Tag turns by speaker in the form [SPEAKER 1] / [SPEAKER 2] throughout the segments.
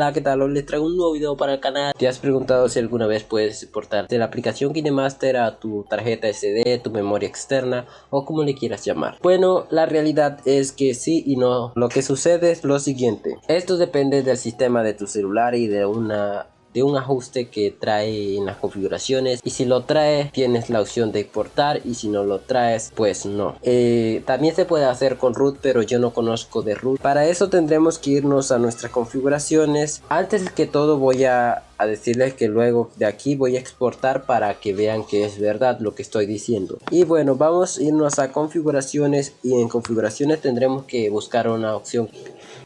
[SPEAKER 1] Hola, ¿qué tal? Hoy les traigo un nuevo video para el canal. ¿Te has preguntado si alguna vez puedes exportar de la aplicación KineMaster a tu tarjeta SD, tu memoria externa o como le quieras llamar? Bueno, la realidad es que sí y no. Lo que sucede es lo siguiente. Esto depende del sistema de tu celular y de un ajuste que trae en las configuraciones, y si lo trae tienes la opción de exportar, y si no lo traes pues no. También se puede hacer con root, pero yo no conozco de root. Para eso tendremos que irnos a nuestras configuraciones. Antes que todo voy a decirles que luego de aquí voy a exportar para que vean que es verdad lo que estoy diciendo. Y bueno, vamos a irnos a configuraciones, y en configuraciones tendremos que buscar una opción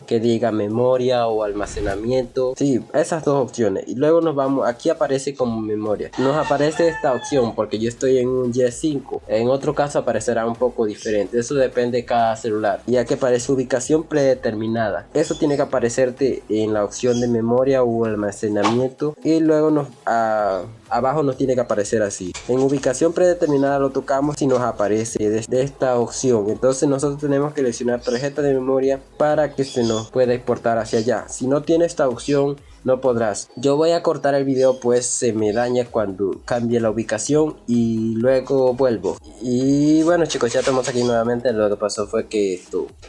[SPEAKER 1] que diga memoria o almacenamiento. Sí, esas dos opciones. Y luego nos vamos, aquí aparece como memoria. Nos aparece esta opción porque yo estoy en un Y5. En otro caso aparecerá un poco diferente. Eso depende de cada celular. Y aquí aparece ubicación predeterminada. Eso tiene que aparecerte en la opción de memoria o almacenamiento. Y luego abajo nos tiene que aparecer así. En ubicación predeterminada lo tocamos y nos aparece desde esta opción. Entonces nosotros tenemos que seleccionar tarjeta de memoria para que se nos pueda exportar hacia allá. Si no tiene esta opción no podrás. Yo voy a cortar el video pues se me daña cuando cambie la ubicación y luego vuelvo. Y bueno chicos, ya estamos aquí nuevamente. Lo que pasó fue que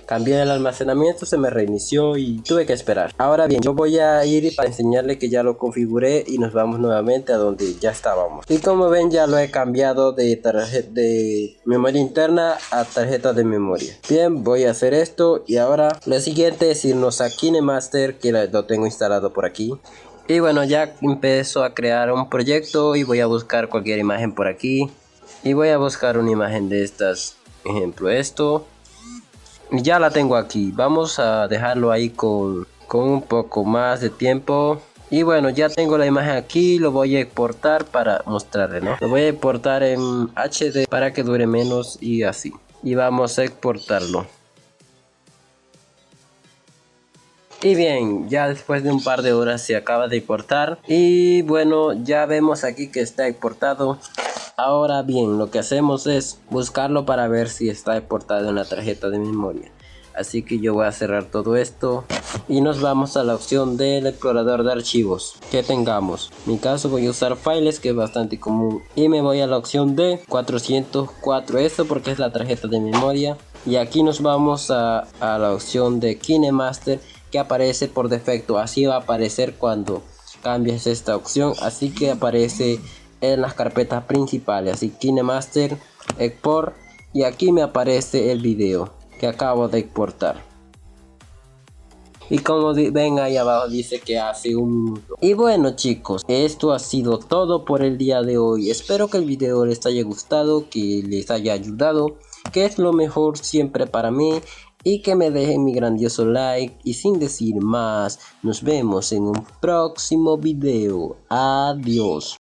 [SPEAKER 1] cambié el almacenamiento, se me reinició y tuve que esperar. Ahora bien, yo voy a ir para enseñarle que ya lo configuré y nos vamos nuevamente a donde ya estábamos. Y como ven, ya lo he cambiado de tarjeta de memoria interna a tarjeta de memoria. Bien, voy a hacer esto y ahora lo siguiente es irnos a KineMaster, que lo tengo instalado por aquí. Y bueno, ya empiezo a crear un proyecto y voy a buscar cualquier imagen por aquí. Y voy a buscar una imagen de estas, ejemplo esto. Y ya la tengo aquí. Vamos a dejarlo ahí con un poco más de tiempo. Y bueno, ya tengo la imagen aquí, lo voy a exportar para mostrarle, ¿no? Lo voy a exportar en HD para que dure menos y así. Y vamos a exportarlo. Y bien, ya después de un par de horas se acaba de exportar. Y bueno, ya vemos aquí que está exportado. Ahora bien, lo que hacemos es buscarlo para ver si está exportado en la tarjeta de memoria. Así que yo voy a cerrar todo esto y nos vamos a la opción del explorador de archivos que tengamos. En mi caso voy a usar Files, que es bastante común, y me voy a la opción de 404, esto porque es la tarjeta de memoria. Y aquí nos vamos a la opción de KineMaster, que aparece por defecto. Así va a aparecer cuando cambies esta opción, así que aparece en las carpetas principales, así KineMaster, Export, y aquí me aparece el video que acabo de exportar. Y como ven ahí abajo dice que hace un minuto. Y bueno chicos, esto ha sido todo por el día de hoy. Espero que el video les haya gustado, que les haya ayudado, que es lo mejor siempre para mí. Y que me dejen mi grandioso like. Y sin decir más, nos vemos en un próximo video. Adiós.